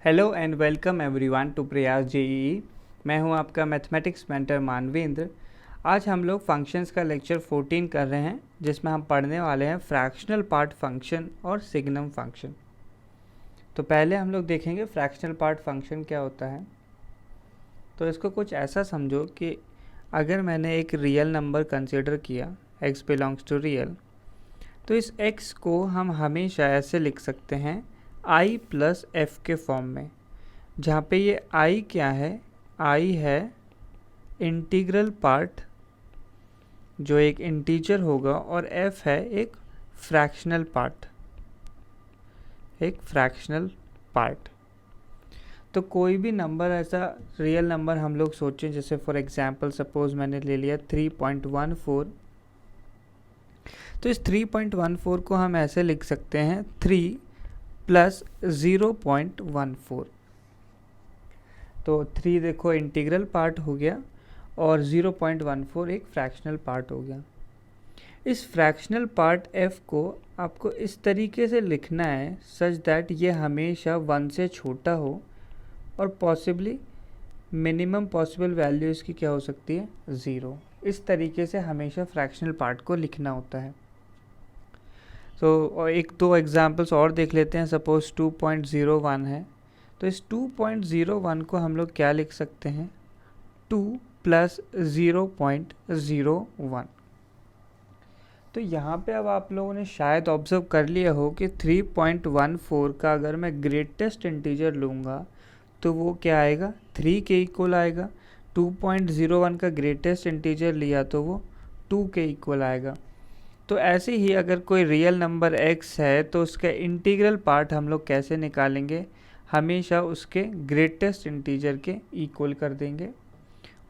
Hello and welcome everyone to Prayas JEE. मैं हूं आपका मैथमेटिक्स मेंटर मानवेंद्र। आज हम लोग फंक्शंस का लेक्चर 14 कर रहे हैं, जिसमें हम पढ़ने वाले हैं फ्रैक्शनल पार्ट फंक्शन और सिग्नम फंक्शन। तो पहले हम लोग देखेंगे फ्रैक्शनल पार्ट फंक्शन क्या होता है। तो इसको कुछ ऐसा समझो कि अगर मैंने एक रियल नंबर कंसिडर किया, x बिलोंग्स टू रियल, तो इस x को हम हमेशा ऐसे लिख सकते हैं i प्लस एफ के फॉर्म में, जहाँ पे ये i क्या है, i है इंटीग्रल पार्ट जो एक इंटीजर होगा, और f है एक फ्रैक्शनल पार्ट। तो कोई भी नंबर ऐसा रियल नंबर हम लोग सोचें, जैसे फॉर एग्जांपल सपोज मैंने ले लिया 3.14, तो इस 3.14 को हम ऐसे लिख सकते हैं 3 प्लस 0.14। तो 3 देखो इंटीग्रल पार्ट हो गया और 0.14 एक फ्रैक्शनल पार्ट हो गया। इस फ्रैक्शनल पार्ट f को आपको इस तरीके से लिखना है सच दैट ये हमेशा 1 से छोटा हो, और पॉसिबली मिनिमम पॉसिबल वैल्यू इसकी क्या हो सकती है, 0। इस तरीके से हमेशा फ्रैक्शनल पार्ट को लिखना होता है। तो एक दो एग्जांपल्स और देख लेते हैं। सपोज 2.01 है, तो इस 2.01 को हम लोग क्या लिख सकते हैं, 2 प्लस 0.01। तो यहाँ पे अब आप लोगों ने शायद ऑब्जर्व कर लिया हो कि 3.14 का अगर मैं ग्रेटेस्ट इंटीजर लूँगा तो वो क्या आएगा, 3 के इक्वल आएगा। 2.01 का ग्रेटेस्ट इंटीजर लिया तो वो 2 के इक्वल आएगा। तो ऐसे ही अगर कोई रियल नंबर x है तो उसका इंटीग्रल पार्ट हम लोग कैसे निकालेंगे, हमेशा उसके ग्रेटेस्ट इंटीजर के इक्वल कर देंगे।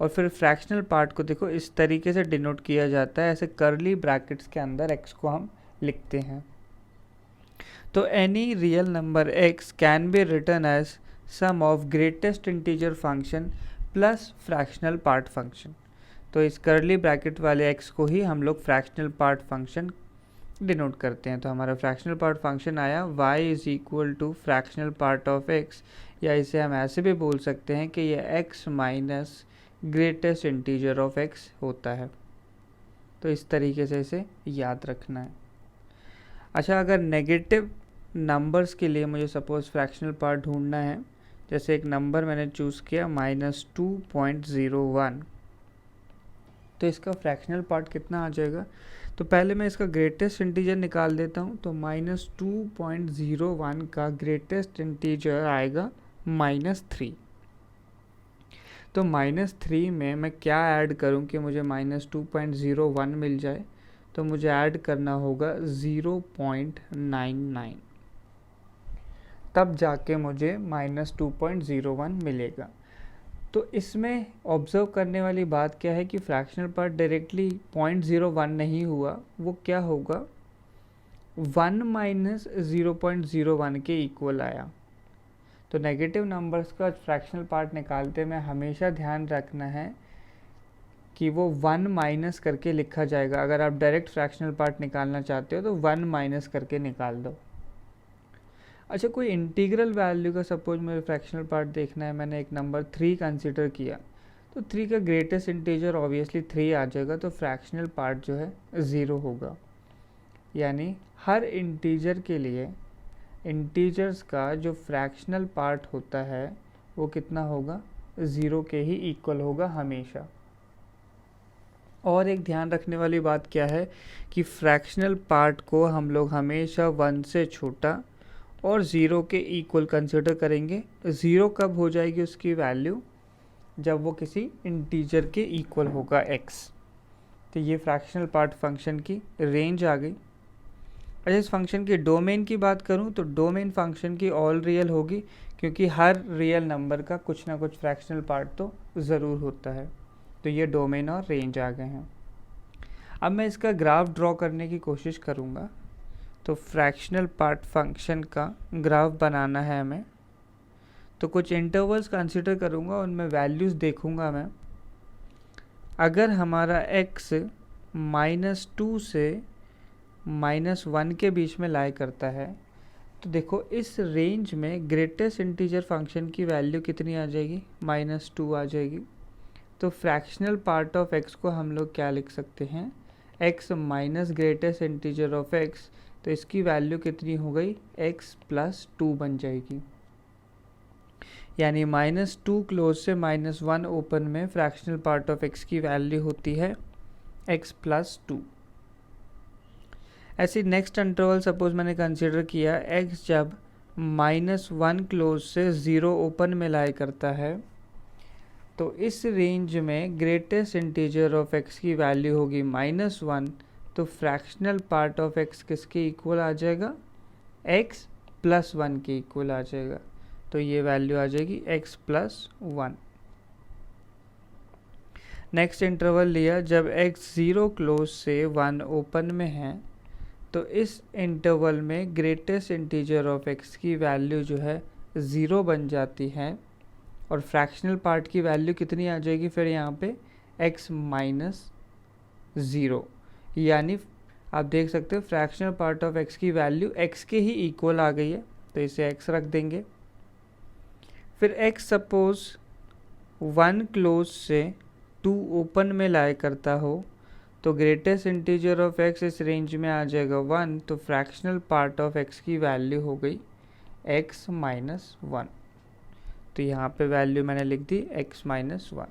और फिर फ्रैक्शनल पार्ट को देखो इस तरीके से डिनोट किया जाता है, ऐसे कर्ली ब्रैकेट्स के अंदर x को हम लिखते हैं। तो any real number x can be written as sum of greatest integer function plus fractional part function. तो इस कर्ली ब्रैकेट वाले x को ही हम लोग फ्रैक्शनल पार्ट फंक्शन डिनोट करते हैं। तो हमारा फ्रैक्शनल पार्ट फंक्शन आया y is equal to fractional part of x, या इसे हम ऐसे भी बोल सकते हैं कि ये x minus greatest integer of x होता है। तो इस तरीके से इसे याद रखना है। अच्छा, अगर नेगेटिव नंबर्स के लिए मुझे सपोज फ्रैक्शनल पार्ट ढूंढना है, जैसे एक नंबर मैंने चूज़ किया -2.01, तो इसका फ्रैक्शनल पार्ट कितना आ जाएगा। तो पहले मैं इसका ग्रेटेस्ट इंटीजर निकाल देता हूँ। तो -2.01 का ग्रेटेस्ट इंटीजर आएगा -3। तो -3 में मैं क्या ऐड करूं कि मुझे -2.01 मिल जाए, तो मुझे ऐड करना होगा 0.99, तब जाके मुझे -2.01 मिलेगा। तो इसमें ऑब्जर्व करने वाली बात क्या है कि फ्रैक्शनल पार्ट डायरेक्टली 0.01 नहीं हुआ, वो क्या होगा, 1 माइनस 0.01 के इक्वल आया। तो नेगेटिव नंबर्स का फ्रैक्शनल पार्ट निकालते में हमेशा ध्यान रखना है कि वो 1 माइनस करके लिखा जाएगा। अगर आप डायरेक्ट फ्रैक्शनल पार्ट निकालना चाहते हो तो 1 माइनस करके निकाल दो। अच्छा, कोई इंटीग्रल वैल्यू का सपोज मेरे फ्रैक्शनल पार्ट देखना है, मैंने एक नंबर 3 कंसिडर किया, तो 3 का ग्रेटेस्ट इंटीजर ऑब्वियसली 3 आ जाएगा, तो फ्रैक्शनल पार्ट जो है 0 होगा। यानी हर इंटीजर के लिए इंटीजर्स का जो फ्रैक्शनल पार्ट होता है वो कितना होगा, 0 के ही इक्वल होगा हमेशा। और एक ध्यान रखने वाली बात क्या है कि फ्रैक्शनल पार्ट को हम लोग हमेशा 1 से छोटा और 0 के इक्वल कंसिडर करेंगे। 0 कब हो जाएगी उसकी वैल्यू, जब वो किसी इंटीजर के इक्वल होगा x। तो ये फ्रैक्शनल पार्ट फंक्शन की रेंज आ गई। अच्छा, इस फंक्शन की डोमेन की बात करूं तो डोमेन फंक्शन की ऑल रियल होगी, क्योंकि हर रियल नंबर का कुछ ना कुछ फ्रैक्शनल पार्ट तो ज़रूर होता है। तो ये डोमेन और रेंज आ गए हैं। अब मैं इसका ग्राफ ड्रॉ करने की कोशिश करूंगा। तो फ्रैक्शनल पार्ट फंक्शन का ग्राफ बनाना है हमें। तो कुछ इंटरवल्स कंसिडर करूंगा, उनमें वैल्यूज़ देखूंगा मैं। अगर हमारा x -2 से -1 के बीच में लाई करता है, तो देखो इस रेंज में ग्रेटेस्ट इंटीजर फंक्शन की वैल्यू कितनी आ जाएगी, -2 आ जाएगी। तो फ्रैक्शनल पार्ट ऑफ x को हम लोग क्या लिख सकते हैं, x minus greatest integer of x, तो इसकी वैल्यू कितनी हो गई, x प्लस 2 बन जाएगी। यानी -2 क्लोज से -1 ओपन में फ्रैक्शनल पार्ट ऑफ x की वैल्यू होती है x प्लस 2। ऐसे नेक्स्ट इंटरवल सपोज मैंने कंसिडर किया x जब -1 क्लोज से 0 ओपन में लाई करता है, तो इस रेंज में ग्रेटेस्ट इंटीजर ऑफ x की वैल्यू होगी -1, तो फ्रैक्शनल पार्ट ऑफ x किसके इक्वल आ जाएगा, x प्लस 1 के इक्वल आ जाएगा। तो ये वैल्यू आ जाएगी x प्लस 1। नेक्स्ट इंटरवल लिया जब x 0 क्लोज से 1 ओपन में है, तो इस इंटरवल में ग्रेटेस्ट इंटीजर ऑफ x की वैल्यू जो है 0 बन जाती है, और फ्रैक्शनल पार्ट की वैल्यू कितनी आ जाएगी फिर यहाँ पे, x माइनस 0। यानी आप देख सकते हो फ्रैक्शनल पार्ट ऑफ x की वैल्यू x के ही इक्वल आ गई है, तो इसे x रख देंगे। फिर x सपोज 1 क्लोज से 2 ओपन में लाई करता हो, तो ग्रेटेस्ट इंटीजर ऑफ x इस रेंज में आ जाएगा 1, तो फ्रैक्शनल पार्ट ऑफ x की वैल्यू हो गई x माइनस 1। तो यहाँ पे वैल्यू मैंने लिख दी x माइनस 1।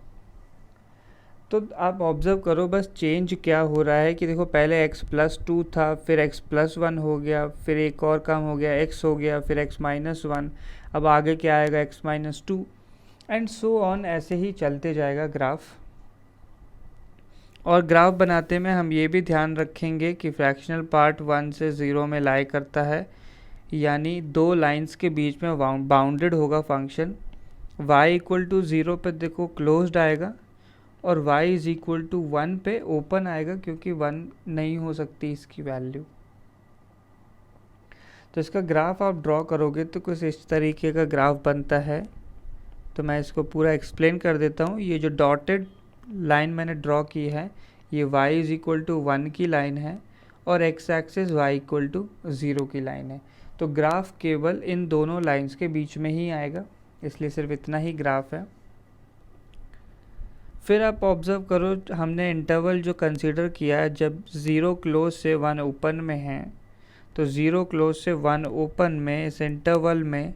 तो आप ऑब्जर्व करो बस चेंज क्या हो रहा है कि देखो पहले x प्लस 2 था, फिर x प्लस 1 हो गया, फिर एक और कम हो गया x हो गया, फिर x माइनस 1, अब आगे क्या आएगा x minus 2 and so on, ऐसे ही चलते जाएगा ग्राफ। और ग्राफ बनाते में हम ये भी ध्यान रखेंगे कि फ्रैक्शनल पार्ट 1 से 0 में लाई करता है, यानी दो लाइंस के बीच में बाउंडेड होगा फंक्शन। y इक्वल टू 0 पे देखो क्लोज्ड आएगा, और y इज इक्वल टू 1 पे ओपन आएगा, क्योंकि 1 नहीं हो सकती इसकी वैल्यू। तो इसका ग्राफ आप ड्रॉ करोगे तो कुछ इस तरीके का ग्राफ बनता है। तो मैं इसको पूरा एक्सप्लेन कर देता हूँ। ये जो डॉटेड लाइन मैंने ड्रॉ की है, ये y इज इक्वल टू 1 की लाइन है, और x axis y equal to 0 की लाइन है। तो ग्राफ केवल इन दोनों लाइंस के बीच में ही आएगा, इसलिए सिर्फ इतना ही ग्राफ है। फिर आप ऑब्जर्व करो, हमने इंटरवल जो कंसीडर किया है जब 0 क्लोज से 1 ओपन में है, तो 0 क्लोज से 1 ओपन में इस इंटरवल में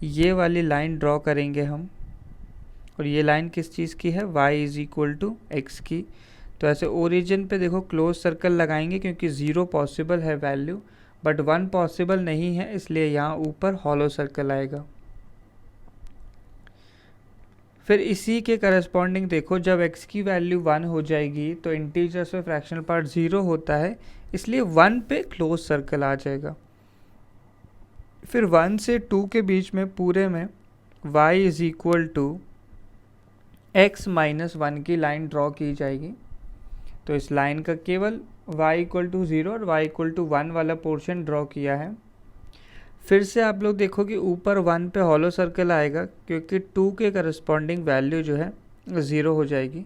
ये वाली लाइन ड्रॉ करेंगे हम, और ये लाइन किस चीज़ की है, y is equal to x की। तो ऐसे ओरिजिन पे देखो क्लोज सर्कल लगाएंगे, क्योंकि 0 पॉसिबल है वैल्यू, बट 1 पॉसिबल नहीं है, इसलिए यहाँ ऊपर हॉलो सर्कल आएगा। फिर इसी के करस्पॉन्डिंग देखो, जब x की वैल्यू 1 हो जाएगी तो इंटीजर्स में फ्रैक्शनल पार्ट 0 होता है, इसलिए 1 पे क्लोज सर्कल आ जाएगा। फिर 1 से 2 के बीच में पूरे में y is equal to x minus 1 की लाइन ड्रॉ की जाएगी। तो इस लाइन का केवल y इक्वल टू 0 और y इक्वल टू 1 वाला पोर्शन ड्रॉ किया है। फिर से आप लोग देखो कि ऊपर 1 पे हॉलो सर्कल आएगा, क्योंकि 2 के करस्पॉन्डिंग वैल्यू जो है 0 हो जाएगी।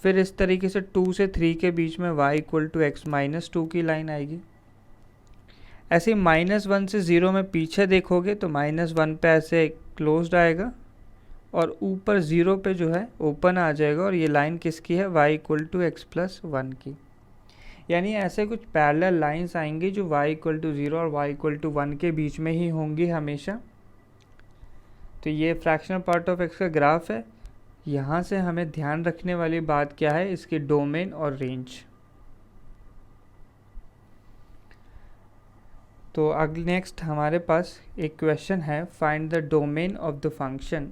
फिर इस तरीके से 2 से 3 के बीच में y equal to x minus 2 की लाइन आएगी। ऐसे -1 से 0 में पीछे देखोगे तो -1 पे ऐसे क्लोज्ड आएगा, और ऊपर 0 पे जो है ओपन आ जाएगा, और ये लाइन किसकी है, y equal to x plus 1 की। यानी ऐसे कुछ पैरेलल लाइंस आएंगी जो y इक्वल टू 0 और y इक्वल टू 1 के बीच में ही होंगी हमेशा। तो ये फ्रैक्शनल पार्ट ऑफ x का ग्राफ है। यहाँ से हमें ध्यान रखने वाली बात क्या है, इसकी डोमेन और रेंज। तो अगले नेक्स्ट हमारे पास एक क्वेश्चन है, find the domain of the function.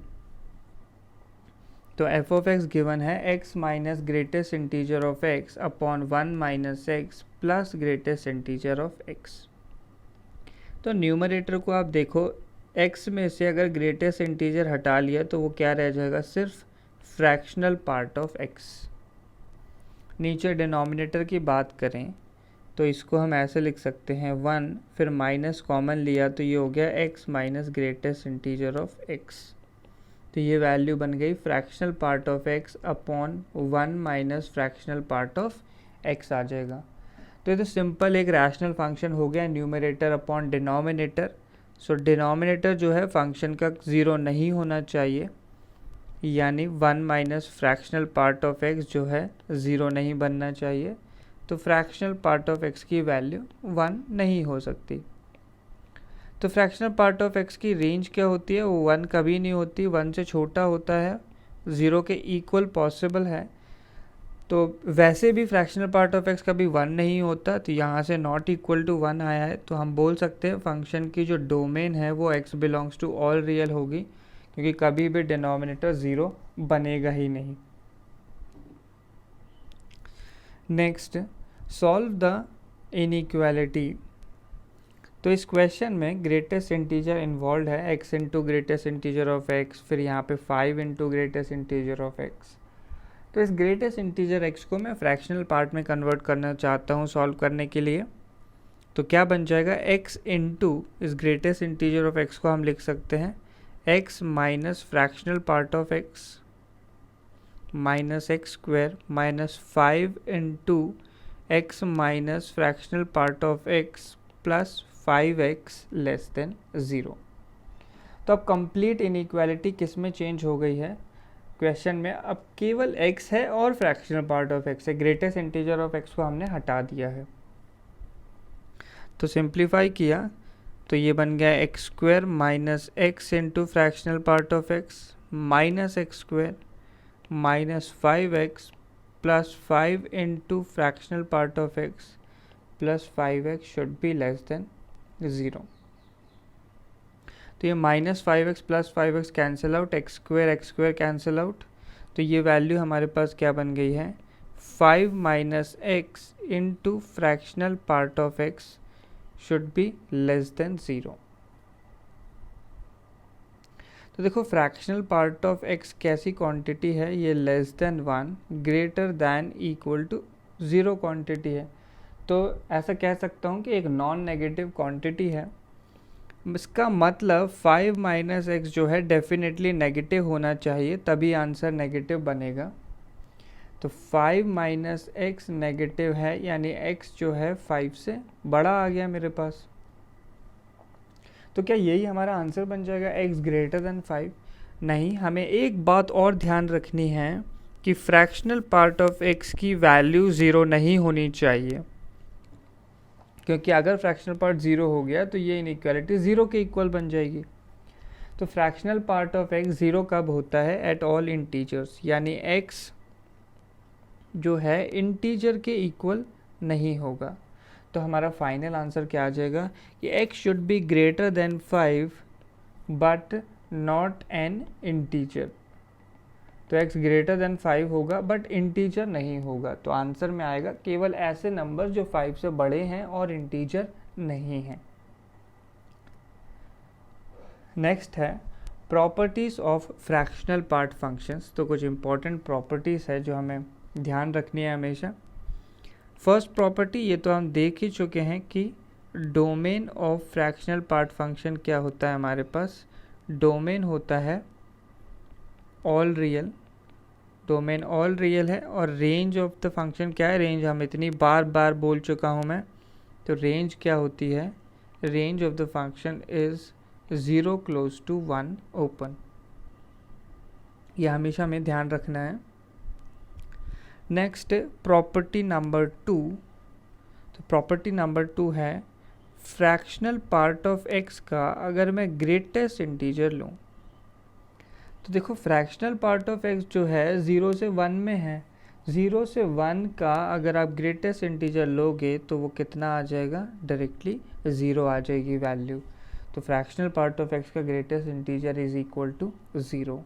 तो f ऑफ x गिवन है x minus greatest integer of x upon 1 minus x plus greatest integer of x। तो न्यूमरेटर को आप देखो, x में से अगर ग्रेटेस्ट इंटीजर हटा लिया तो वो क्या रह जाएगा, सिर्फ फ्रैक्शनल पार्ट ऑफ x। नीचे डिनोमिनेटर की बात करें तो इसको हम ऐसे लिख सकते हैं 1, फिर माइनस कॉमन लिया तो ये हो गया x minus greatest integer of x। तो ये वैल्यू बन गई fractional part of x upon 1 minus fractional part of x आ जाएगा। तो ये तो सिंपल एक रैशनल फंक्शन हो गया, न्यूमरेटर अपॉन डिनोमिनेटर। सो डिनोमिनेटर जो है फंक्शन का 0 नहीं होना चाहिए, यानी 1 minus fractional part of x जो है 0 नहीं बनना चाहिए, तो फ्रैक्शनल पार्ट ऑफ x की वैल्यू 1 नहीं हो सकती। तो फ्रैक्शनल पार्ट ऑफ x की रेंज क्या होती है, वो 1 कभी नहीं होती, 1 से छोटा होता है, 0 के इक्वल पॉसिबल है। तो वैसे भी फ्रैक्शनल पार्ट ऑफ x कभी 1 नहीं होता, तो यहाँ से नॉट इक्वल टू 1 आया है, तो हम बोल सकते हैं फंक्शन की जो डोमेन है वो x belongs to all real होगी, क्योंकि कभी भी डिनोमिनेटर 0 बनेगा ही नहीं। Next, solve the inequality. तो इस क्वेश्चन में ग्रेटेस्ट इंटीजर इन्वॉल्व है, x into greatest integer of x, फिर यहाँ पे 5 into greatest integer of x। तो इस ग्रेटेस्ट इंटीजर x को मैं फ्रैक्शनल पार्ट में कन्वर्ट करना चाहता हूँ सॉल्व करने के लिए। तो क्या बन जाएगा, x इंटू इस ग्रेटेस्ट इंटीजर ऑफ x को हम लिख सकते हैं x minus fractional part of x minus x square minus 5 into x minus fractional part of x plus 5x less than 0। तो अब कंप्लीट इनइक्वालिटी किस में चेंज हो गई है क्वेश्चन में, अब केवल x है और फ्रैक्शनल पार्ट ऑफ x है, ग्रेटेस्ट इंटीजर ऑफ x को हमने हटा दिया है। तो सिंप्लीफाई किया तो ये बन गया x square minus x into fractional part of x minus x square minus 5x plus 5 into fractional part of x plus 5x should be less than 0। तो ये minus 5x plus 5x cancel out, x square cancel out, तो ये value हमारे पास क्या बन गई है, 5 minus x into fractional part of x should be less than 0। तो देखो फ्रैक्शनल पार्ट ऑफ x कैसी क्वांटिटी है, ये less than 1 greater than equal to 0 quantity है। तो ऐसा कह सकता हूँ कि एक नॉन नेगेटिव क्वांटिटी है। इसका मतलब 5 माइनस एक्स जो है डेफिनेटली नेगेटिव होना चाहिए, तभी आंसर नेगेटिव बनेगा। तो 5 माइनस एक्स नेगेटिव है, यानी x जो है 5 से बड़ा आ गया मेरे पास। तो क्या यही हमारा आंसर बन जाएगा, x ग्रेटर देन 5? नहीं, हमें एक बात और ध्यान रखनी है कि फ्रैक्शनल पार्ट ऑफ x की वैल्यू 0 नहीं होनी चाहिए, क्योंकि अगर फ्रैक्शनल पार्ट 0 हो गया तो ये इनइक्वालिटी 0 के इक्वल बन जाएगी। तो फ्रैक्शनल पार्ट ऑफ x 0 कब होता है, एट ऑल इंटीजर्स, यानी x जो है इंटीजर के इक्वल नहीं होगा। तो हमारा फाइनल आंसर क्या आ जाएगा कि x should be greater than 5 but not an integer. तो x ग्रेटर देन 5 होगा बट इंटीजर नहीं होगा। तो आंसर में आएगा केवल ऐसे नंबर जो 5 से बड़े हैं और इंटीजर नहीं हैं। नेक्स्ट है properties of fractional part functions. तो कुछ इंपॉर्टेंट प्रॉपर्टीज़ है जो हमें ध्यान रखनी है हमेशा। फर्स्ट प्रॉपर्टी ये तो हम देख ही चुके हैं कि domain of fractional part function क्या होता है हमारे पास, डोमेन होता है all real, domain all real है। और रेंज ऑफ द फंक्शन क्या है, रेंज हम इतनी बार बार बोल चुका हूँ मैं। तो रेंज क्या होती है, range of the function is 0 close to 1 open. यह हमेशा हमें ध्यान रखना है। Next property number 2। तो प्रॉपर्टी नंबर 2 है फ्रैक्शनल पार्ट ऑफ x का अगर मैं ग्रेटेस्ट इंटीजर लूँ, तो देखो फ्रैक्शनल पार्ट ऑफ x जो है 0 से 1 में है। 0 से 1 का अगर आप ग्रेटेस्ट इंटीजर लोगे तो वो कितना आ जाएगा, डायरेक्टली 0 आ जाएगी वैल्यू। तो फ्रैक्शनल पार्ट ऑफ x का greatest integer is equal to 0।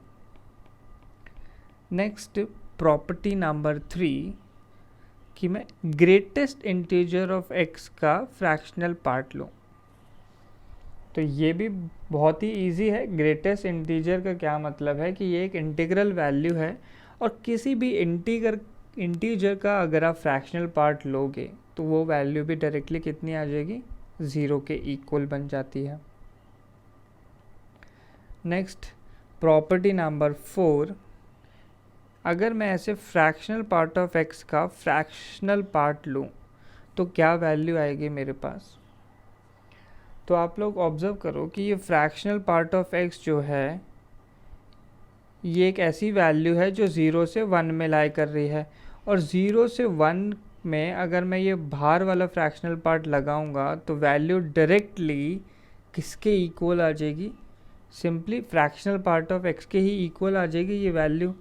Next property number 3 कि मैं ग्रेटेस्ट इंटीजर ऑफ x का फ्रैक्शनल पार्ट लूँ। तो ये भी बहुत ही इजी है। ग्रेटेस्ट इंटीजर का क्या मतलब है कि ये एक इंटीग्रल वैल्यू है, और किसी भी इंटीजर का अगर आप फ्रैक्शनल पार्ट लोगे तो वो वैल्यू भी डायरेक्टली कितनी आ जाएगी, 0 के इक्वल बन जाती है। नेक्स्ट प्रॉपर्टी नंबर 4, अगर मैं ऐसे फ्रैक्शनल पार्ट ऑफ x का फ्रैक्शनल पार्ट लूँ तो क्या वैल्यू आएगी मेरे पास। तो आप लोग ऑब्ज़र्व करो कि ये फ्रैक्शनल पार्ट ऑफ x जो है ये एक ऐसी वैल्यू है जो 0 से 1 में लाई कर रही है, और 0 से 1 में अगर मैं ये बाहर वाला फ्रैक्शनल पार्ट लगाऊंगा तो वैल्यू डायरेक्टली किसके इक्वल आ जाएगी, simply fractional part of x के ही इक्वल आ जाएगी ये वैल्यू।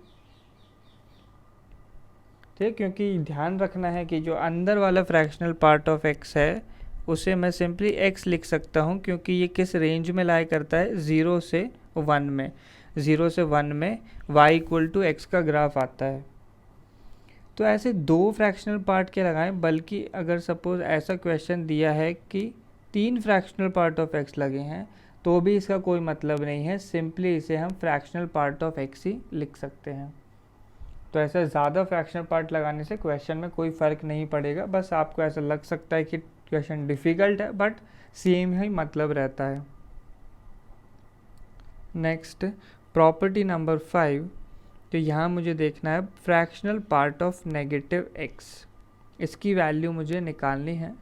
ठीक, क्योंकि ध्यान रखना है कि जो अंदर वाला फ्रैक्शनल पार्ट ऑफ x है उसे मैं सिंपली x लिख सकता हूँ, क्योंकि ये किस रेंज में लाई करता है, 0 से 1 में। 0 से 1 में y इक्वल टू एक्स का ग्राफ आता है। तो ऐसे दो फ्रैक्शनल पार्ट के लगाएं, बल्कि अगर सपोज ऐसा क्वेश्चन दिया है कि 3 फ्रैक्शनल पार्ट ऑफ x लगे हैं तो भी इसका कोई मतलब नहीं है, सिंपली इसे हम फ्रैक्शनल पार्ट ऑफ x ही लिख सकते हैं। तो ऐसा ज़्यादा फ्रैक्शनल पार्ट लगाने से क्वेश्चन में कोई फ़र्क नहीं पड़ेगा, बस आपको ऐसा लग सकता है कि क्वेश्चन डिफ़िकल्ट है, बट सेम ही मतलब रहता है। नेक्स्ट प्रॉपर्टी नंबर 5, तो यहाँ मुझे देखना है fractional part of negative x, इसकी वैल्यू मुझे निकालनी है।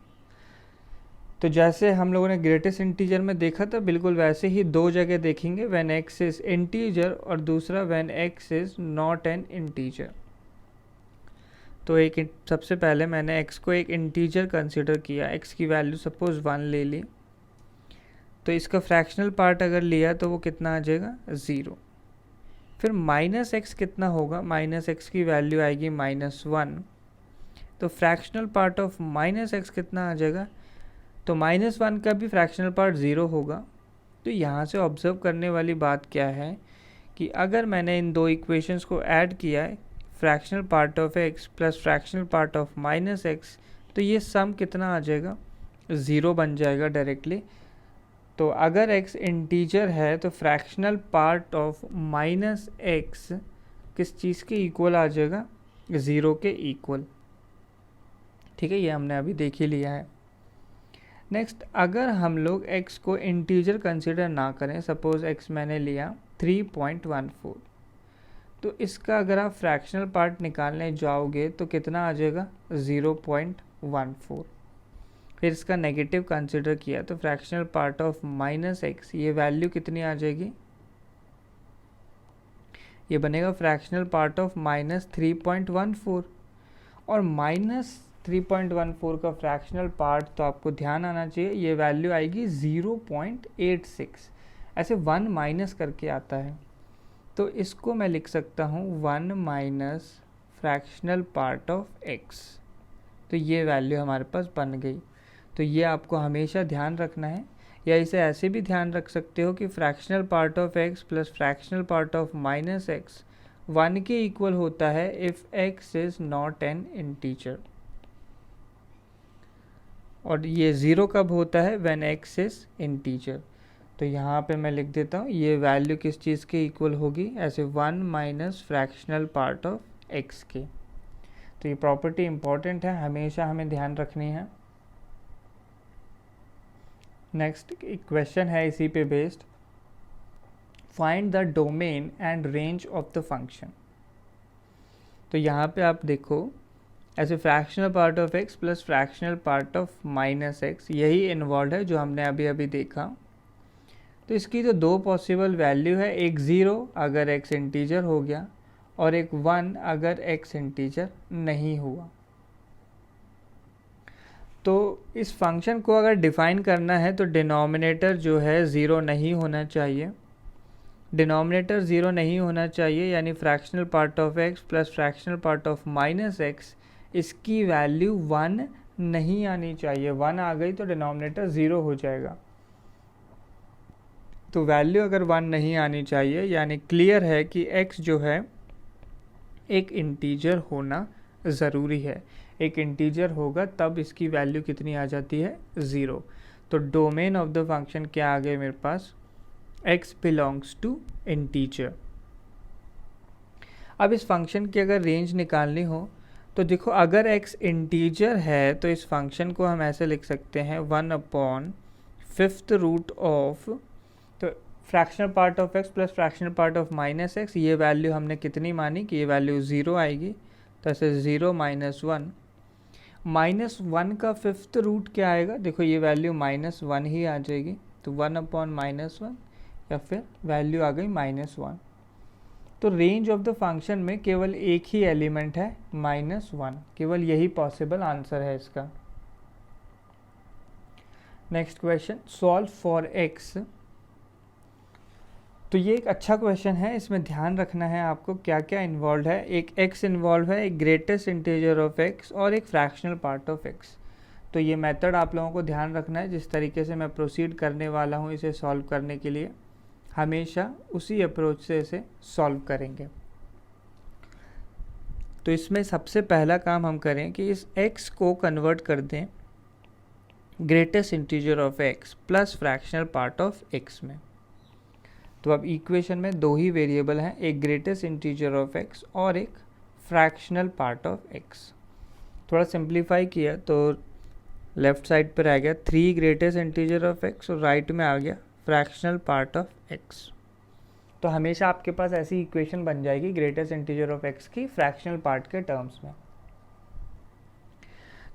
तो जैसे हम लोगों ने ग्रेटेस्ट इंटीजर में देखा था, बिल्कुल वैसे ही दो जगह देखेंगे, व्हेन x इज़ इंटीजर और दूसरा when x is not an integer. तो सबसे पहले मैंने x को एक इंटीजर कंसिडर किया, x की वैल्यू सपोज 1 ले ली, तो इसका फ्रैक्शनल पार्ट अगर लिया तो वो कितना आ जाएगा, 0। फिर माइनस एक्स कितना होगा, माइनस एक्स की वैल्यू आएगी -1, तो fractional part of minus x कितना आ जाएगा, तो -1 का भी फ्रैक्शनल पार्ट 0 होगा। तो यहाँ से ऑब्जर्व करने वाली बात क्या है कि अगर मैंने इन दो इक्वेशंस को ऐड किया है, fractional part of x plus fractional part of -x, तो ये सम कितना आ जाएगा, 0 बन जाएगा डायरेक्टली। तो अगर x इंटीजर है तो फ्रैक्शनल पार्ट ऑफ -x किस चीज़ के इक्वल आ जाएगा, 0 के इक्वल। ठीक है, ये हमने अभी देख ही लिया है। नेक्स्ट, अगर हम लोग x को इंटीजर कंसिडर ना करें, सपोज x मैंने लिया 3.14, तो इसका अगर आप फ्रैक्शनल पार्ट निकालने जाओगे तो कितना आ जाएगा, 0.14। फिर इसका नेगेटिव कंसिडर किया तो फ्रैक्शनल पार्ट ऑफ -x, ये वैल्यू कितनी आ जाएगी, ये बनेगा फ्रैक्शनल पार्ट ऑफ -3.14, और -3.14 का फ्रैक्शनल पार्ट तो आपको ध्यान आना चाहिए, ये वैल्यू आएगी 0.86, ऐसे 1 माइनस करके आता है। तो इसको मैं लिख सकता हूँ 1 minus fractional part of x, तो ये वैल्यू हमारे पास बन गई। तो ये आपको हमेशा ध्यान रखना है, या इसे ऐसे भी ध्यान रख सकते हो कि fractional part of x plus fractional part of -x 1 के इक्वल होता है if x is not an integer, और ये 0 कब होता है, व्हेन x इज़ इंटीजर। तो यहाँ पे मैं लिख देता हूँ ये वैल्यू किस चीज़ के इक्वल होगी, ऐसे 1 minus fractional part of x के। तो ये प्रॉपर्टी इंपॉर्टेंट है, हमेशा हमें ध्यान रखनी है। नेक्स्ट क्वेश्चन है इसी पे based, find the domain and range of the function. तो यहाँ पे आप देखो, ऐसे fractional part of x plus fractional part of -x, यही इन्वॉल्व है जो हमने अभी अभी देखा। तो इसकी तो दो पॉसिबल वैल्यू है, एक 0 अगर x इंटीजर हो गया और एक 1 अगर x इंटीजर नहीं हुआ। तो इस फंक्शन को अगर डिफ़ाइन करना है तो डिनोमिनेटर जो है 0 नहीं होना चाहिए, डिनोमिनेटर 0 नहीं होना चाहिए, यानी fractional part of x plus fractional part of -x, इसकी वैल्यू 1 नहीं आनी चाहिए। 1 आ गई तो डिनोमिनेटर 0 हो जाएगा। तो वैल्यू अगर 1 नहीं आनी चाहिए, यानी क्लियर है कि x जो है एक इंटीजर होना ज़रूरी है, एक इंटीजर होगा तब इसकी वैल्यू कितनी आ जाती है, 0। तो डोमेन ऑफ द फंक्शन क्या आ गया मेरे पास, x बिलोंग्स टू इंटीजर। अब इस फंक्शन की अगर रेंज निकालनी हो तो देखो, अगर x इंटीजर है तो इस फंक्शन को हम ऐसे लिख सकते हैं 1/5 रूट ऑफ, तो fractional part of x plus fractional part of -x, ये वैल्यू हमने कितनी मानी कि ये वैल्यू 0 आएगी, तो ऐसे 0 - 1, -1 का 5th रूट क्या आएगा, देखो ये वैल्यू -1 ही आ जाएगी, तो 1/-1 या फिर वैल्यू आ गई -1। तो रेंज ऑफ द फंक्शन में केवल एक ही एलिमेंट है -1, केवल यही पॉसिबल आंसर है इसका। Next question, solve for x। तो ये एक अच्छा क्वेश्चन है, इसमें ध्यान रखना है आपको क्या क्या इन्वॉल्व है। एक x इन्वॉल्व है, एक ग्रेटेस्ट इंटीजर ऑफ x और एक फ्रैक्शनल पार्ट ऑफ x। तो ये मेथड आप लोगों को ध्यान रखना है, जिस तरीके से मैं प्रोसीड करने वाला हूँ इसे सॉल्व करने के लिए, हमेशा उसी अप्रोच से इसे सॉल्व करेंगे। तो इसमें सबसे पहला काम हम करें कि इस x को कन्वर्ट कर दें greatest integer of x plus fractional part of x में। तो अब इक्वेशन में दो ही वेरिएबल हैं, एक ग्रेटेस्ट इंटीजर ऑफ x और एक फ्रैक्शनल पार्ट ऑफ x। थोड़ा सिंप्लीफाई किया तो लेफ्ट साइड पर आ गया 3 ग्रेटेस्ट इंटीजर ऑफ x और राइट में आ गया फ्रैक्शनल पार्ट ऑफ x। तो हमेशा आपके पास ऐसी इक्वेशन बन जाएगी ग्रेटेस्ट इंटीजर ऑफ x की फ्रैक्शनल पार्ट के टर्म्स में।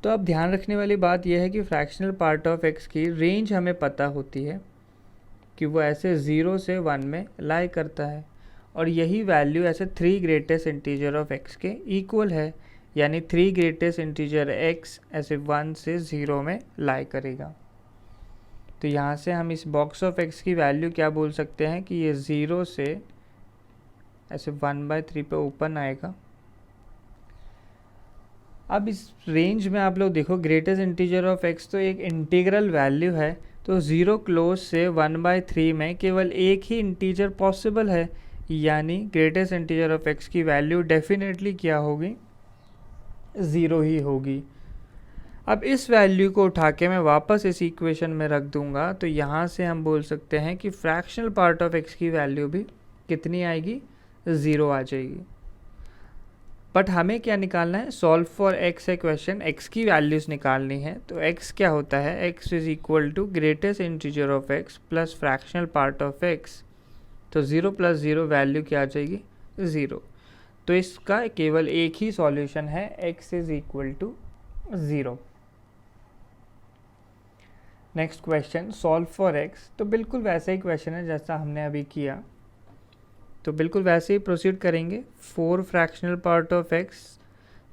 तो अब ध्यान रखने वाली बात यह है कि फ्रैक्शनल पार्ट ऑफ x की रेंज हमें पता होती है कि वो ऐसे 0 से 1 में लाई करता है, और यही वैल्यू ऐसे 3 ग्रेटेस्ट इंटीजर ऑफ x के इक्वल है, यानी 3 ग्रेटेस्ट इंटीजर x ऐसे 1 से 0 में लाई करेगा। तो यहाँ से हम इस बॉक्स ऑफ x की वैल्यू क्या बोल सकते हैं कि ये 0 से ऐसे 1/3 पे ओपन आएगा। अब इस रेंज में आप लोग देखो ग्रेटेस्ट इंटीजर ऑफ x तो एक इंटीग्रल वैल्यू है, तो 0 क्लोज से 1/3 में केवल एक ही इंटीजर पॉसिबल है, यानी ग्रेटेस्ट इंटीजर ऑफ x की वैल्यू डेफिनेटली क्या होगी, 0 ही होगी। अब इस वैल्यू को उठा के मैं वापस इस इक्वेशन में रख दूंगा, तो यहाँ से हम बोल सकते हैं कि फ्रैक्शनल पार्ट ऑफ x की वैल्यू भी कितनी आएगी, 0 आ जाएगी। बट हमें क्या निकालना है, सॉल्व फॉर x है क्वेश्चन, x की वैल्यूज़ निकालनी है। तो x क्या होता है, x is equal to greatest integer of x plus fractional part of x। तो 0 + 0 वैल्यू क्या आ जाएगी, 0। तो इसका केवल एक ही सॉल्यूशन है, x is equal to 0। Next question, solve for x। तो बिल्कुल वैसा ही क्वेश्चन है जैसा हमने अभी किया, तो बिल्कुल वैसे ही प्रोसीड करेंगे। 4 फ्रैक्शनल पार्ट ऑफ x,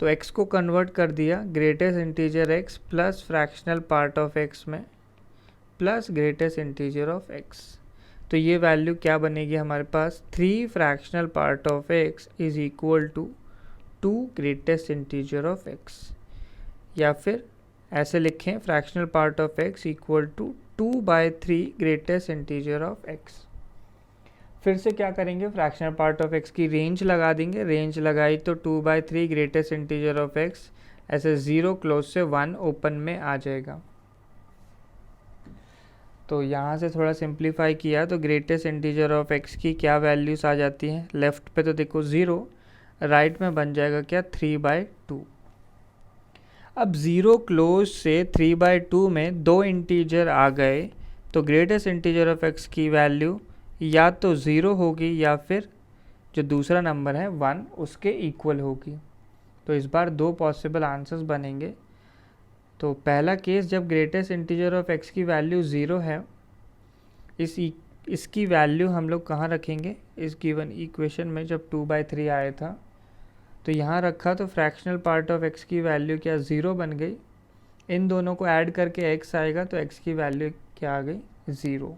तो x को कन्वर्ट कर दिया greatest integer x plus fractional part of x में plus greatest integer of x। तो ये वैल्यू क्या बनेगी हमारे पास, 3 fractional part of x is equal to 2 greatest integer of x, या फिर ऐसे लिखें fractional part of x equal to 2/3 greatest integer of x। फिर से क्या करेंगे, फ्रैक्शनल पार्ट ऑफ x की रेंज लगा देंगे, रेंज लगाई तो 2/3 ग्रेटेस्ट इंटीजर ऑफ x ऐसे 0 क्लोज से 1 ओपन में आ जाएगा। तो यहाँ से थोड़ा सिंप्लीफाई किया तो ग्रेटेस्ट इंटीजर ऑफ x की क्या वैल्यूज आ जाती हैं, लेफ्ट पे तो देखो 0, राइट में बन जाएगा क्या, 3/2। अब 0 क्लोज से 3/2 में 2 इंटीजर आ गए, तो ग्रेटेस्ट इंटीजर ऑफ x की वैल्यू या तो 0 होगी या फिर जो दूसरा नंबर है 1 उसके इक्वल होगी। तो इस बार 2 पॉसिबल आंसर्स बनेंगे। तो पहला केस, जब ग्रेटेस्ट इंटीजर ऑफ x की वैल्यू 0 है, इसकी वैल्यू हम लोग कहाँ रखेंगे, इस गिवन इक्वेशन में जब 2/3 आया था तो यहाँ रखा, तो फ्रैक्शनल पार्ट ऑफ x की वैल्यू क्या 0 बन गई। इन दोनों को ऐड करके x आएगा, तो x की वैल्यू क्या आ गई, 0।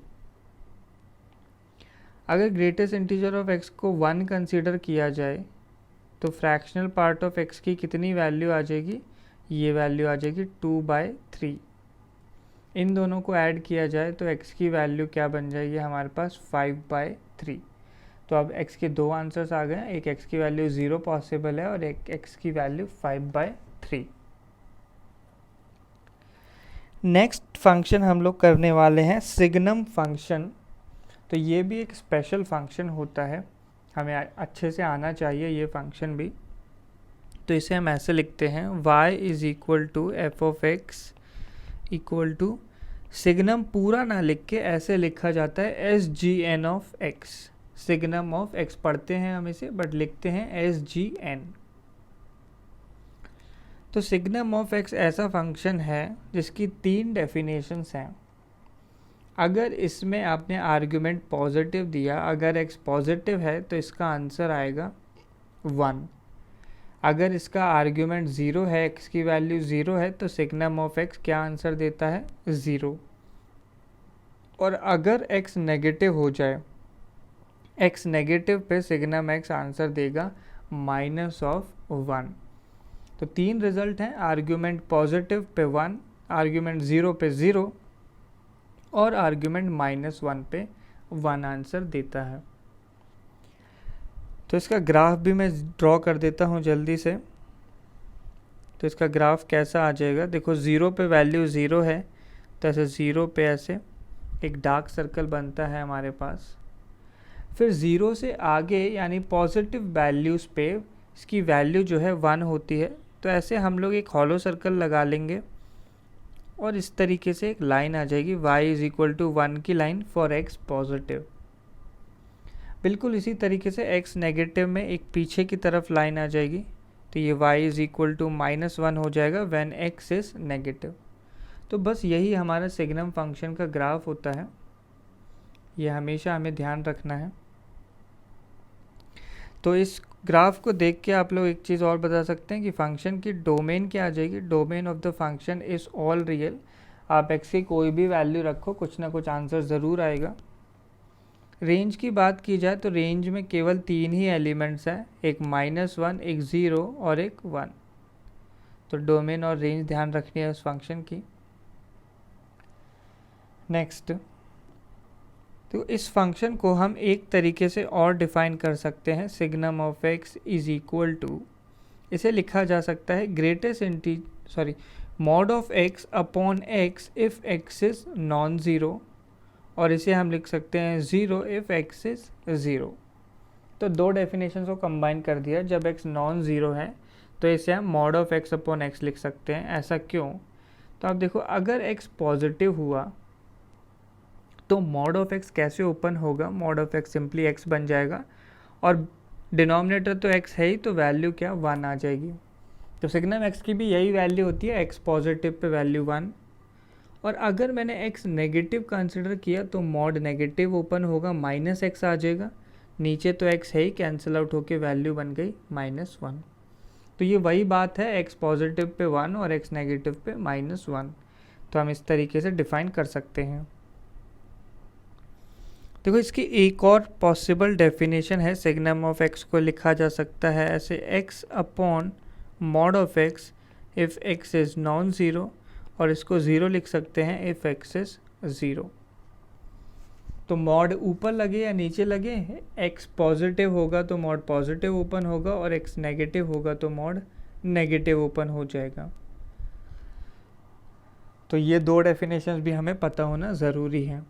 अगर ग्रेटेस्ट इंटीजर ऑफ x को 1 कंसीडर किया जाए तो फ्रैक्शनल पार्ट ऑफ x की कितनी वैल्यू आ जाएगी, ये वैल्यू आ जाएगी 2/3। इन दोनों को ऐड किया जाए तो x की वैल्यू क्या बन जाएगी हमारे पास, 5/3। तो अब x के 2 आंसर्स आ गए, एक x की वैल्यू 0 पॉसिबल है और एक x की वैल्यू 5/3। नेक्स्ट फंक्शन हम लोग करने वाले हैं सिग्नम फंक्शन। तो ये भी एक स्पेशल फंक्शन होता है, हमें अच्छे से आना चाहिए ये फंक्शन भी। तो इसे हम ऐसे लिखते हैं, y is equal to f of x equal to, signum पूरा ना लिख के ऐसे लिखा जाता है s g n of x. Signum of x पढ़ते हैं हम इसे, बट लिखते हैं एस जी एन। तो सिग्नम ऑफ एक्स ऐसा फंक्शन है जिसकी 3 डेफिनेशंस हैं। अगर इसमें आपने आर्ग्यूमेंट पॉजिटिव दिया, अगर एक्स पॉजिटिव है तो इसका आंसर आएगा 1। अगर इसका आर्ग्यूमेंट 0 है, एक्स की वैल्यू 0 है, तो सिग्नम ऑफ एक्स क्या आंसर देता है? 0। और अगर एक्स नेगेटिव हो जाए, एक्स नेगेटिव पे सिग्नम एक्स आंसर देगा -1। तो 3 रिजल्ट हैं, आर्ग्यूमेंट पॉजिटिव पे 1, आर्ग्यूमेंट 0 पे 0 और आर्ग्यूमेंट -1 पे 1 आंसर देता है। तो इसका ग्राफ भी मैं ड्रॉ कर देता हूँ जल्दी से। तो इसका ग्राफ कैसा आ जाएगा? देखो 0 पे वैल्यू 0 है, तो ऐसे 0 पे ऐसे एक डार्क सर्कल बनता है हमारे पास। फिर 0 से आगे यानी पॉजिटिव वैल्यूज़ पे इसकी वैल्यू जो है 1 होती है, तो ऐसे हम लोग एक हॉलो सर्कल लगा लेंगे और इस तरीके से एक लाइन आ जाएगी y = 1 की लाइन फॉर x पॉजिटिव। बिल्कुल इसी तरीके से x नेगेटिव में एक पीछे की तरफ लाइन आ जाएगी, तो ये y = -1 हो जाएगा व्हेन x इज नेगेटिव। तो बस यही हमारा सिग्नम फंक्शन का ग्राफ होता है, ये हमेशा हमें ध्यान रखना है। तो इस ग्राफ को देख के आप लोग एक चीज़ और बता सकते हैं कि फंक्शन की डोमेन क्या आ जाएगी? Domain of the function is all real. आप x की कोई भी वैल्यू रखो, कुछ ना कुछ आंसर ज़रूर आएगा। रेंज की बात की जाए तो रेंज में केवल 3 ही एलिमेंट्स हैं, एक -1, एक 0 और एक 1। तो डोमेन और रेंज ध्यान रखनी है उस फंक्शन की। नेक्स्ट, तो इस फंक्शन को हम एक तरीके से और डिफाइन कर सकते हैं। Signum of x is equal to, इसे लिखा जा सकता है mod of x upon x if x is non zero, और इसे हम लिख सकते हैं 0 इफ एक्स इज 0। तो 2 डेफिनेशन को कंबाइन कर दिया। जब एक्स नॉन ज़ीरो है तो इसे हम mod of x upon x लिख सकते हैं। ऐसा क्यों? तो आप देखो, अगर एक्स पॉजिटिव हुआ तो मॉड ऑफ एक्स कैसे ओपन होगा? Mod of x simply x बन जाएगा और डिनोमिनेटर तो एक्स है ही, तो वैल्यू क्या? 1 आ जाएगी। तो सिग्नम एक्स की भी यही वैल्यू होती है, एक्स पॉजिटिव पे वैल्यू 1। और अगर मैंने एक्स नेगेटिव कंसिडर किया तो मॉड नेगेटिव ओपन होगा, -x आ जाएगा। नीचे तो एक्स है ही, कैंसिल आउट होके वैल्यू बन गई -1। तो ये वही बात है, एक्स पॉजिटिव पे 1 और एक्स नेगेटिव पे -1। तो हम इस तरीके से डिफाइन कर सकते हैं। देखो, इसकी एक और पॉसिबल डेफिनेशन है। सिग्नम ऑफ एक्स को लिखा जा सकता है ऐसे, x upon mod of x if x is non zero, और इसको 0 लिख सकते हैं इफ़ एक्स इज़ 0। तो मॉड ऊपर लगे या नीचे लगे, x पॉजिटिव होगा तो मॉड पॉजिटिव ओपन होगा, और x नेगेटिव होगा तो मॉड नेगेटिव ओपन हो जाएगा। तो ये 2 डेफिनेशंस भी हमें पता होना ज़रूरी है।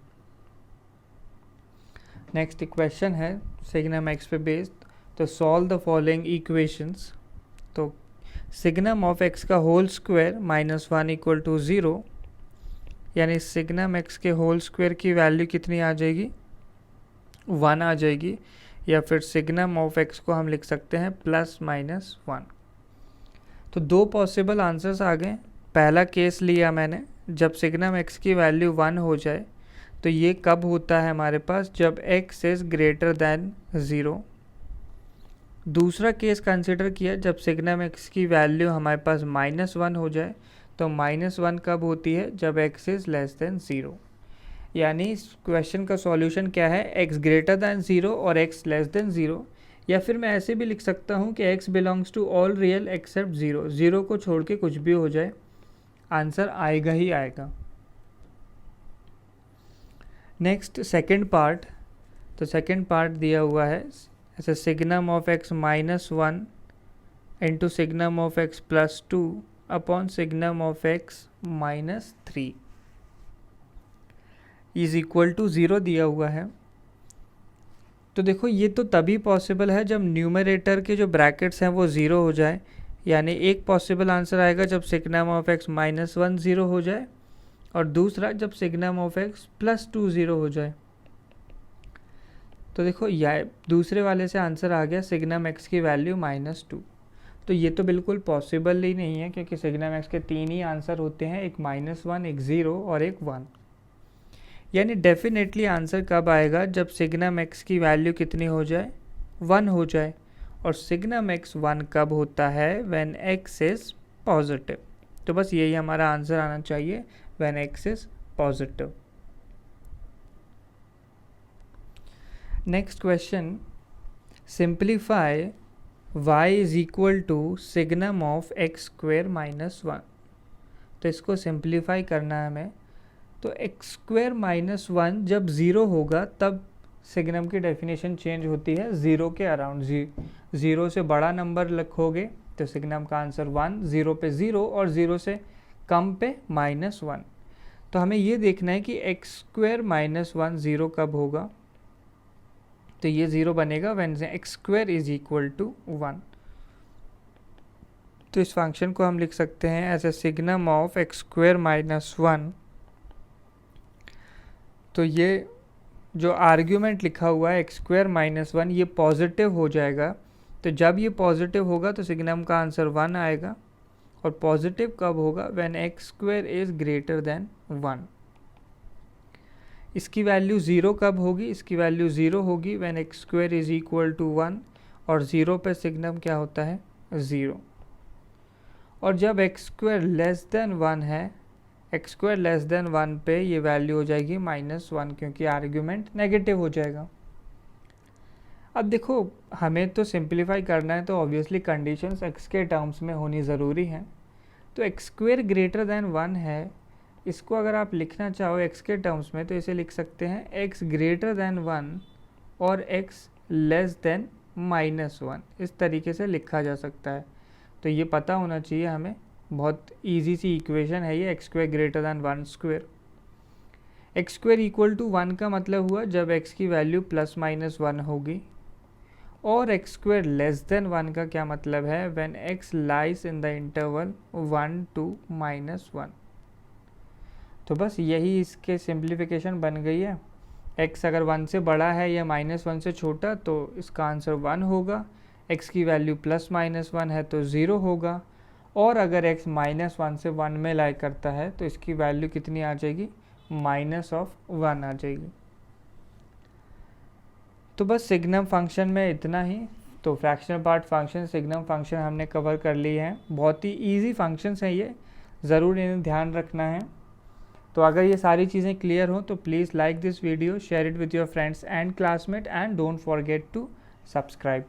नेक्स्ट क्वेश्चन है सिग्नम एक्स पे बेस्ड। तो सॉल्व द फॉलोइंग इक्वेशंस। तो सिग्नम ऑफ एक्स का होल स्क्वायर -1 = 0, यानी सिग्नम एक्स के होल स्क्वायर की वैल्यू कितनी आ जाएगी? 1 आ जाएगी। या फिर सिग्नम ऑफ एक्स को हम लिख सकते हैं +-1। तो 2 पॉसिबल आंसर्स आ गए। पहला केस लिया मैंने, जब सिग्नम एक्स की वैल्यू 1 हो जाए, तो ये कब होता है हमारे पास? जब x इज़ ग्रेटर दैन 0। दूसरा केस कंसिडर किया, जब सिग्नम x की वैल्यू हमारे पास -1 हो जाए, तो -1 कब होती है? जब x इज़ लेस दैन 0। यानी इस क्वेश्चन का सॉल्यूशन क्या है? x ग्रेटर दैन 0 और x लेस दैन 0। या फिर मैं ऐसे भी लिख सकता हूँ कि x belongs to all real except 0। 0 को छोड़ के कुछ भी हो जाए, आंसर आएगा ही आएगा। Next second part. तो सेकेंड पार्ट दिया हुआ है ऐसे, signum of x -1 into signum of x +2 upon signum of x -3 is equal to 0 दिया हुआ है। तो देखो, ये तो तभी पॉसिबल है जब न्यूमरेटर के जो ब्रैकेट्स हैं वो 0 हो जाए। यानी एक पॉसिबल आंसर आएगा जब सिग्नम ऑफ एक्स -1 0 हो जाए, और दूसरा जब सिग्नम ऑफ एक्स +2 0 हो जाए। तो देखो, यह दूसरे वाले से आंसर आ गया सिग्नम एक्स की वैल्यू -2। तो ये तो बिल्कुल पॉसिबल ही नहीं है, क्योंकि सिग्नम एक्स के 3 ही आंसर होते हैं, एक -1, एक 0 और एक 1। यानी डेफिनेटली आंसर कब आएगा, जब सिग्नम एक्स की वैल्यू कितनी हो जाए, 1 हो जाए। और सिग्नम एक्स 1 कब होता है, व्हेन एक्स इज पॉजिटिव। तो बस यही हमारा आंसर आना चाहिए, when x is positive. Next question, simplify y is equal to signum of x square -1। तो इसको सिंप्लीफाई करना है हमें। तो एक्स स्क्वेयर -1 जब 0 होगा तब सिग्नम की डेफिनेशन चेंज होती है 0 के अराउंड। 0 से बड़ा नंबर लिखोगे तो सिग्नम का आंसर 1, 0 पे 0 और 0 से कम पे -1। तो हमें ये देखना है कि एक्स स्क्वेयर -1 0 कब होगा। तो ये 0 बनेगा when x square is equal to 1। तो इस फंक्शन को हम लिख सकते हैं as a signum of x square -1। तो ये जो आर्ग्यूमेंट लिखा हुआ है एक्स स्क्वेयर -1, ये पॉजिटिव हो जाएगा। तो जब ये पॉजिटिव होगा तो सिग्नम का आंसर 1 आएगा। और पॉजिटिव कब होगा, when x square is greater than 1। इसकी वैल्यू 0 कब होगी, इसकी वैल्यू 0 होगी when x square is equal to 1। और 0 पे सिग्नम क्या होता है, 0। और जब एक्स स्क्वेयर लेस देन 1 है, एक्स स्क्वेयर लेस देन 1 पे ये वैल्यू हो जाएगी -1, क्योंकि आर्ग्यूमेंट नेगेटिव हो जाएगा। अब देखो, हमें तो सिंप्लीफाई करना है, तो ऑब्वियसली कंडीशंस एक्स के टर्म्स में होनी ज़रूरी हैं। तो एक्स स्क्वेयर ग्रेटर देन 1 है, इसको अगर आप लिखना चाहो एक्स के टर्म्स में तो इसे लिख सकते हैं एक्स ग्रेटर देन 1 और एक्स लेस देन -1। इस तरीके से लिखा जा सकता है। तो ये पता होना चाहिए हमें, बहुत इजी सी इक्वेशन है ये, x square greater than 1 square. X square equal to 1 का मतलब हुआ जब एक्स की वैल्यू +-1 होगी। और एक्स स्क्वेयर लेस देन 1 का क्या मतलब है, when x lies in the interval 1 to -1। तो बस यही इसके सिंप्लीफिकेशन बन गई है। x अगर 1 से बड़ा है या -1 से छोटा तो इसका आंसर 1 होगा। x की वैल्यू +-1 है तो 0 होगा। और अगर x -1 से 1 में लाई करता है तो इसकी वैल्यू कितनी आ जाएगी, -1 आ जाएगी। तो बस सिग्नम फंक्शन में इतना ही। तो fractional part function, signum function हमने कवर कर लिए हैं। बहुत ही ईजी फंक्शंस हैं ये, ज़रूर इन्हें ध्यान रखना है। तो अगर ये सारी चीज़ें क्लियर हो तो please like this video, share it with your friends and classmate, and don't forget to subscribe.